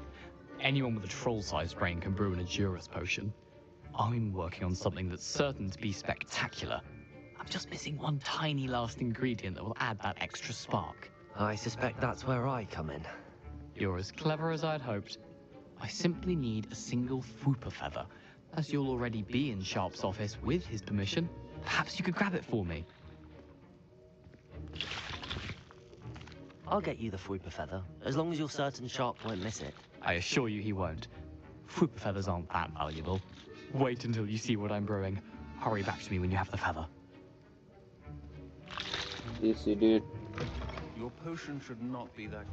anyone with a troll-sized brain can brew an Edurus potion. I'm working on something that's certain to be spectacular. I'm just missing one tiny last ingredient that will add that extra spark. I suspect that's where I come in. You're as clever as I'd hoped. I simply need a single Fwooper feather. As you'll already be in Sharp's office with his permission, perhaps you could grab it for me. I'll get you the Fwooper feather, as long as you're certain Sharp won't miss it. I assure you he won't. Fwooper feathers aren't that valuable. Wait until you see what I'm brewing. Hurry back to me when you have the feather. This idiot. Your potion should not be that...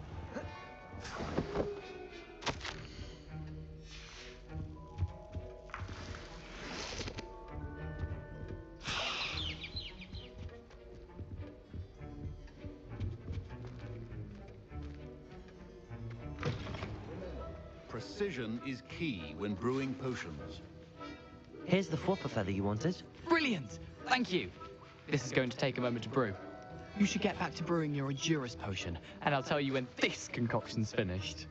Precision is key when brewing potions. Here's the Fwooper feather you wanted. Brilliant! Thank you! This is going to take a moment to brew. You should get back to brewing your Edurus potion, and I'll tell you when this concoction's finished.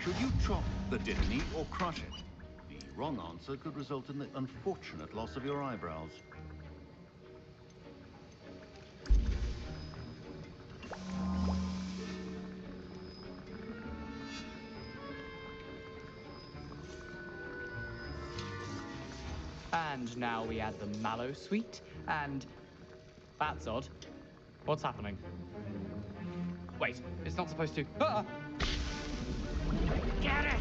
Should you chop the didney or crush it? The wrong answer could result in the unfortunate loss of your eyebrows. And now we add the mallow sweet, and... That's odd. What's happening? Wait, it's not supposed to... Ah! Get it!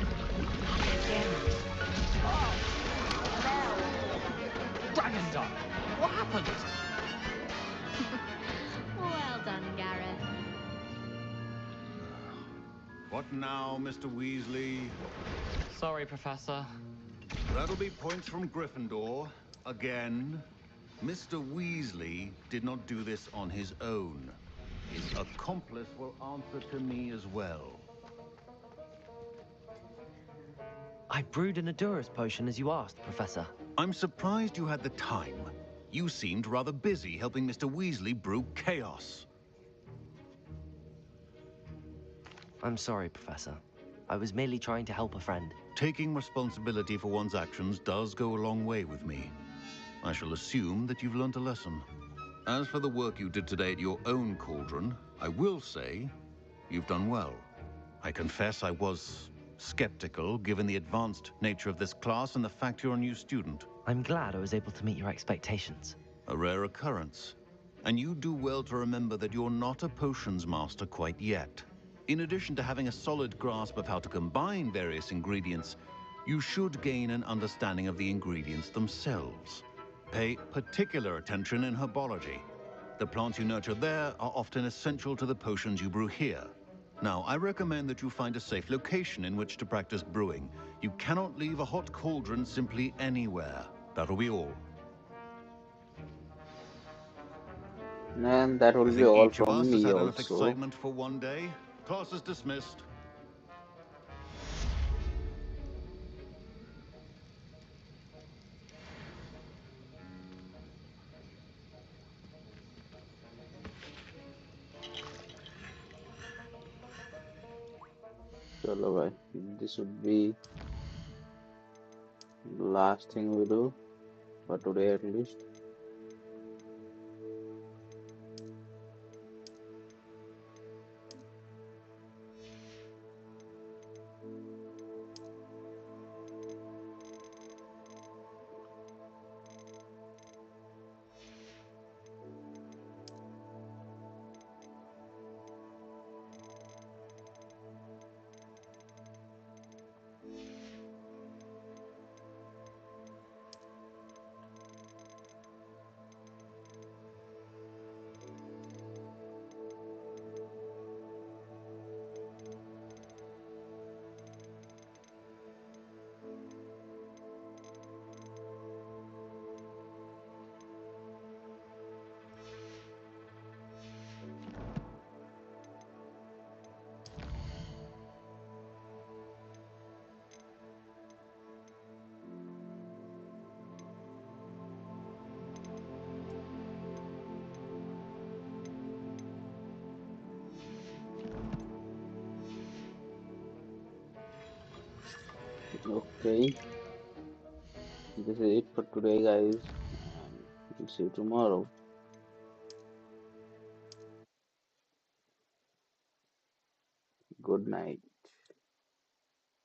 Oh! Dragon Dart! What happened? Well done, Gareth. What now, Mr. Weasley? Sorry, Professor. That'll be points from Gryffindor. Again. Mr. Weasley did not do this on his own. His accomplice will answer to me as well. I brewed an Edurus potion as you asked, Professor. I'm surprised you had the time. You seemed rather busy helping Mr. Weasley brew chaos. I'm sorry, Professor. I was merely trying to help a friend. Taking responsibility for one's actions does go a long way with me. I shall assume that you've learnt a lesson. As for the work you did today at your own cauldron, I will say you've done well. I confess I was skeptical, given the advanced nature of this class and the fact you're a new student. I'm glad I was able to meet your expectations. A rare occurrence. And you do well to remember that you're not a potions master quite yet. In addition to having a solid grasp of how to combine various ingredients, you should gain an understanding of the ingredients themselves. Pay particular attention in herbology. The plants you nurture there are often essential to the potions you brew here. Now, I recommend that you find a safe location in which to practice brewing. You cannot leave a hot cauldron simply anywhere. That'll be all. And that will I be think all each of from us has me had enough also. excitement for one day. Class is dismissed. चलो भाई, this would be the last thing we do for today at least. Okay, this is it for today, guys, and we'll see you tomorrow. Good night.